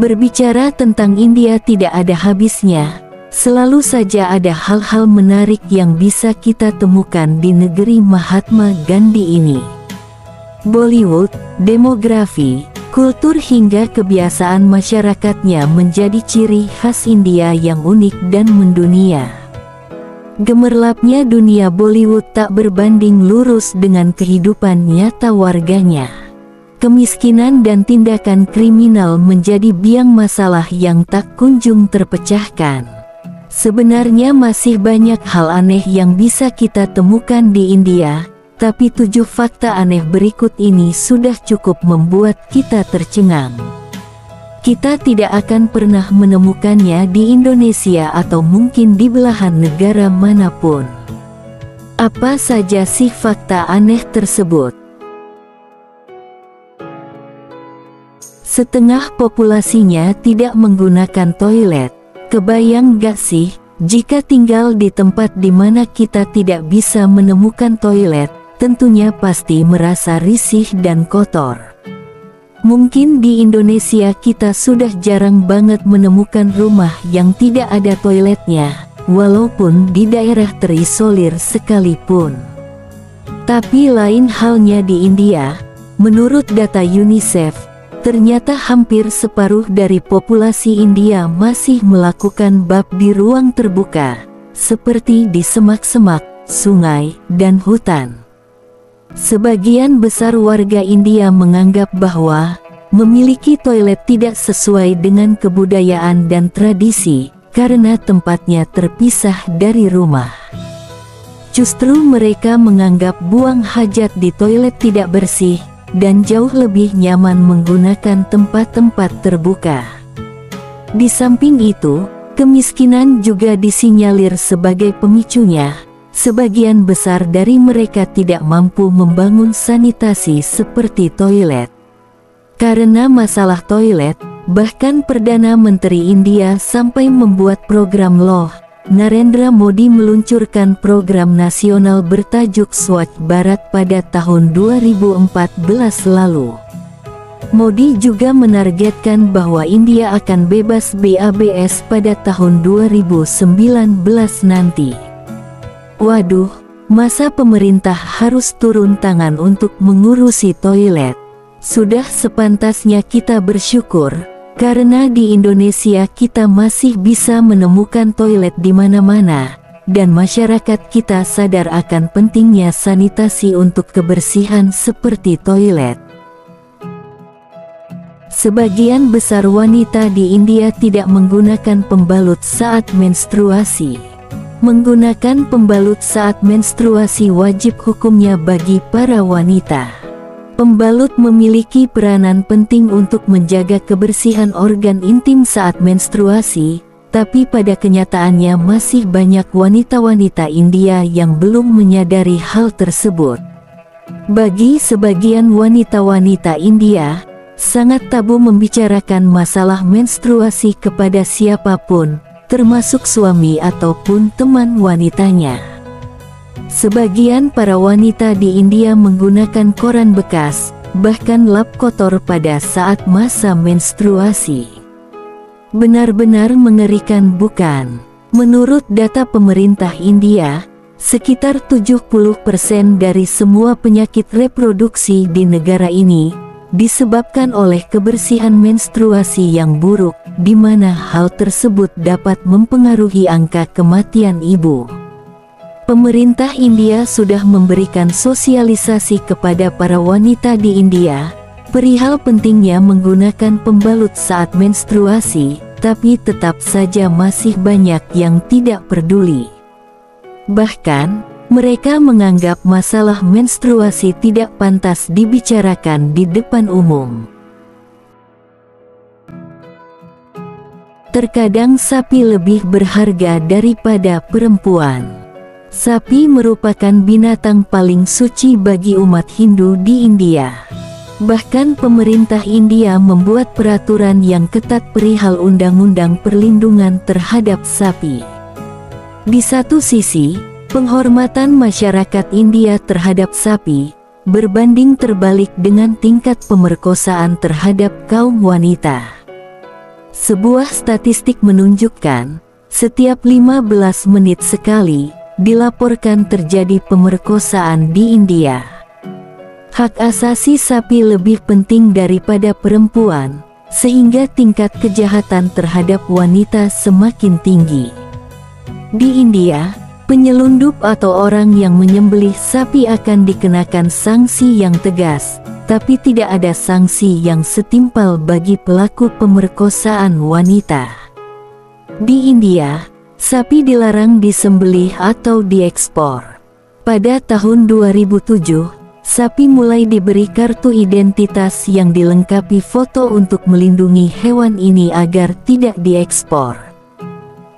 Berbicara tentang India tidak ada habisnya. Selalu saja ada hal-hal menarik yang bisa kita temukan di negeri Mahatma Gandhi ini. Bollywood, demografi, kultur hingga kebiasaan masyarakatnya menjadi ciri khas India yang unik dan mendunia. Gemerlapnya dunia Bollywood tak berbanding lurus dengan kehidupan nyata warganya. Kemiskinan dan tindakan kriminal menjadi biang masalah yang tak kunjung terpecahkan. Sebenarnya masih banyak hal aneh yang bisa kita temukan di India, tapi 7 fakta aneh berikut ini sudah cukup membuat kita tercengang. Kita tidak akan pernah menemukannya di Indonesia atau mungkin di belahan negara manapun. Apa saja sih fakta aneh tersebut? Setengah populasinya tidak menggunakan toilet. Kebayang gak sih, jika tinggal di tempat di mana kita tidak bisa menemukan toilet, tentunya pasti merasa risih dan kotor. Mungkin di Indonesia kita sudah jarang banget menemukan rumah yang tidak ada toiletnya, walaupun di daerah terisolir sekalipun. Tapi lain halnya di India. Menurut data UNICEF, ternyata hampir separuh dari populasi India masih melakukan bab di ruang terbuka, seperti di semak-semak, sungai, dan hutan. Sebagian besar warga India menganggap bahwa memiliki toilet tidak sesuai dengan kebudayaan dan tradisi, karena tempatnya terpisah dari rumah. Justru mereka menganggap buang hajat di toilet tidak bersih, dan jauh lebih nyaman menggunakan tempat-tempat terbuka. Di samping itu, kemiskinan juga disinyalir sebagai pemicunya. Sebagian besar dari mereka tidak mampu membangun sanitasi seperti toilet. Karena masalah toilet, bahkan Perdana Menteri India sampai membuat program Loh. Narendra Modi meluncurkan program nasional bertajuk Swachh Bharat pada tahun 2014 lalu. Modi juga menargetkan bahwa India akan bebas BABS pada tahun 2019 nanti. Waduh, masa pemerintah harus turun tangan untuk mengurusi toilet? Sudah sepantasnya kita bersyukur, karena di Indonesia kita masih bisa menemukan toilet di mana-mana, dan masyarakat kita sadar akan pentingnya sanitasi untuk kebersihan seperti toilet. Sebagian besar wanita di India tidak menggunakan pembalut saat menstruasi. Menggunakan pembalut saat menstruasi wajib hukumnya bagi para wanita. Pembalut memiliki peranan penting untuk menjaga kebersihan organ intim saat menstruasi, tapi pada kenyataannya masih banyak wanita-wanita India yang belum menyadari hal tersebut. Bagi sebagian wanita-wanita India, sangat tabu membicarakan masalah menstruasi kepada siapapun, termasuk suami ataupun teman wanitanya. Sebagian para wanita di India menggunakan koran bekas, bahkan lap kotor pada saat masa menstruasi. Benar-benar mengerikan bukan? Menurut data pemerintah India, sekitar 70% dari semua penyakit reproduksi di negara ini disebabkan oleh kebersihan menstruasi yang buruk, di mana hal tersebut dapat mempengaruhi angka kematian ibu. Pemerintah India sudah memberikan sosialisasi kepada para wanita di India perihal pentingnya menggunakan pembalut saat menstruasi, tapi tetap saja masih banyak yang tidak peduli. Bahkan, mereka menganggap masalah menstruasi tidak pantas dibicarakan di depan umum. Terkadang sapi lebih berharga daripada perempuan. Sapi merupakan binatang paling suci bagi umat Hindu di India. Bahkan pemerintah India membuat peraturan yang ketat perihal undang-undang perlindungan terhadap sapi. Di satu sisi, penghormatan masyarakat India terhadap sapi berbanding terbalik dengan tingkat pemerkosaan terhadap kaum wanita. Sebuah statistik menunjukkan, setiap 15 menit sekali, dilaporkan terjadi pemerkosaan di India. Hak asasi sapi lebih penting daripada perempuan, sehingga tingkat kejahatan terhadap wanita semakin tinggi. Di India, penyelundup atau orang yang menyembelih sapi akan dikenakan sanksi yang tegas, tapi tidak ada sanksi yang setimpal bagi pelaku pemerkosaan wanita. Di India, sapi dilarang disembelih atau diekspor. Pada tahun 2007, sapi mulai diberi kartu identitas yang dilengkapi foto untuk melindungi hewan ini agar tidak diekspor.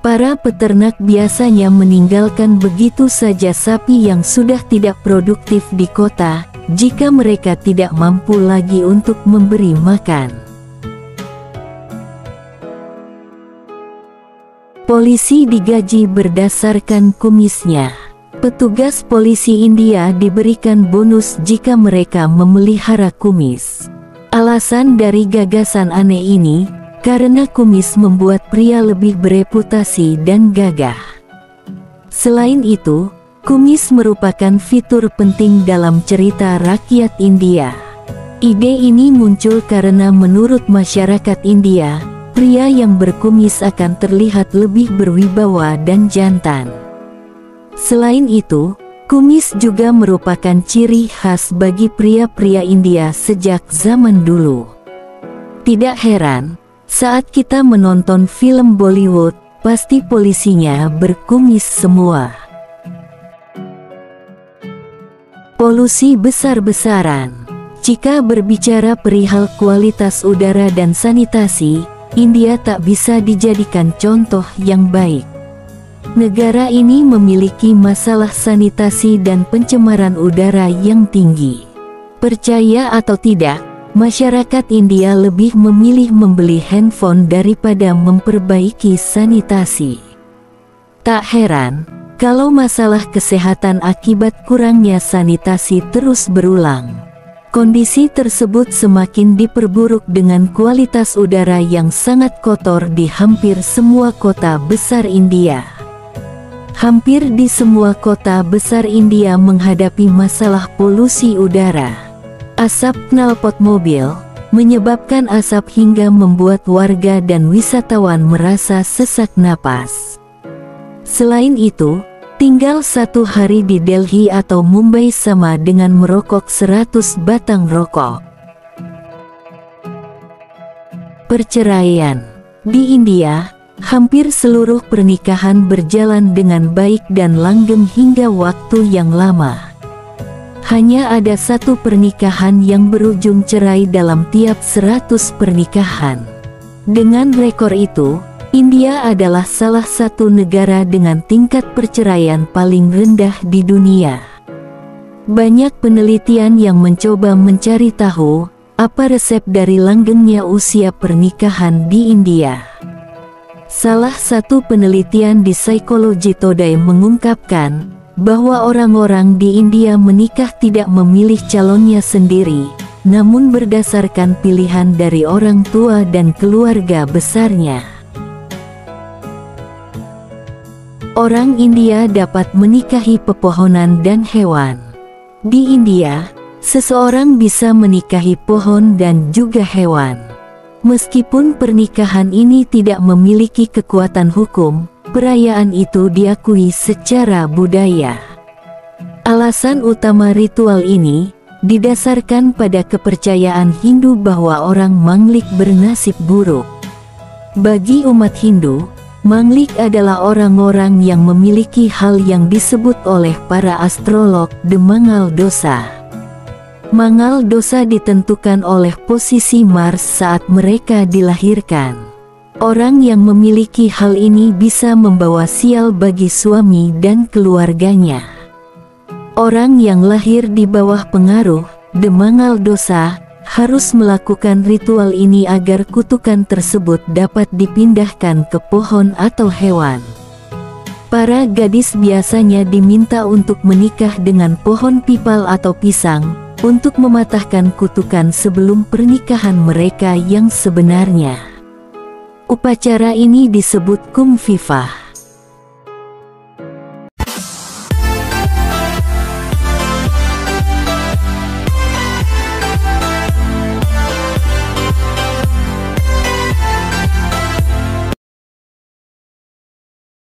Para peternak biasanya meninggalkan begitu saja sapi yang sudah tidak produktif di kota, jika mereka tidak mampu lagi untuk memberi makan. Polisi digaji berdasarkan kumisnya. Petugas polisi India diberikan bonus jika mereka memelihara kumis. Alasan dari gagasan aneh ini, karena kumis membuat pria lebih bereputasi dan gagah. Selain itu, kumis merupakan fitur penting dalam cerita rakyat India. Ide ini muncul karena menurut masyarakat India, pria yang berkumis akan terlihat lebih berwibawa dan jantan. Selain itu, kumis juga merupakan ciri khas bagi pria-pria India sejak zaman dulu. Tidak heran, saat kita menonton film Bollywood, pasti polisinya berkumis semua. Polusi besar-besaran. Jika berbicara perihal kualitas udara dan sanitasi, India tak bisa dijadikan contoh yang baik. Negara ini memiliki masalah sanitasi dan pencemaran udara yang tinggi. Percaya atau tidak, masyarakat India lebih memilih membeli handphone daripada memperbaiki sanitasi. Tak heran, kalau masalah kesehatan akibat kurangnya sanitasi terus berulang. Kondisi tersebut semakin diperburuk dengan kualitas udara yang sangat kotor di hampir semua kota besar India. Hampir di semua kota besar India menghadapi masalah polusi udara. Asap knalpot mobil menyebabkan asap hingga membuat warga dan wisatawan merasa sesak napas. Selain itu, tinggal 1 hari di Delhi atau Mumbai sama dengan merokok 100 batang rokok. Perceraian. Di India, hampir seluruh pernikahan berjalan dengan baik dan langgeng hingga waktu yang lama. Hanya ada 1 pernikahan yang berujung cerai dalam tiap 100 pernikahan. Dengan rekor itu, India adalah salah satu negara dengan tingkat perceraian paling rendah di dunia. Banyak penelitian yang mencoba mencari tahu apa resep dari langgengnya usia pernikahan di India. Salah satu penelitian di Psychology Today mengungkapkan bahwa orang-orang di India menikah tidak memilih calonnya sendiri, namun berdasarkan pilihan dari orang tua dan keluarga besarnya. Orang India dapat menikahi pepohonan dan hewan. Di India, seseorang bisa menikahi pohon dan juga hewan. Meskipun pernikahan ini tidak memiliki kekuatan hukum, perayaan itu diakui secara budaya. Alasan utama ritual ini didasarkan pada kepercayaan Hindu bahwa orang manglik bernasib buruk. Bagi umat Hindu, manglik adalah orang-orang yang memiliki hal yang disebut oleh para astrolog Mangal dosa. Mangal dosa ditentukan oleh posisi Mars saat mereka dilahirkan. Orang yang memiliki hal ini bisa membawa sial bagi suami dan keluarganya. Orang yang lahir di bawah pengaruh Mangal dosa harus melakukan ritual ini agar kutukan tersebut dapat dipindahkan ke pohon atau hewan. Para gadis biasanya diminta untuk menikah dengan pohon pipal atau pisang, untuk mematahkan kutukan sebelum pernikahan mereka yang sebenarnya. Upacara ini disebut Kum Vivah.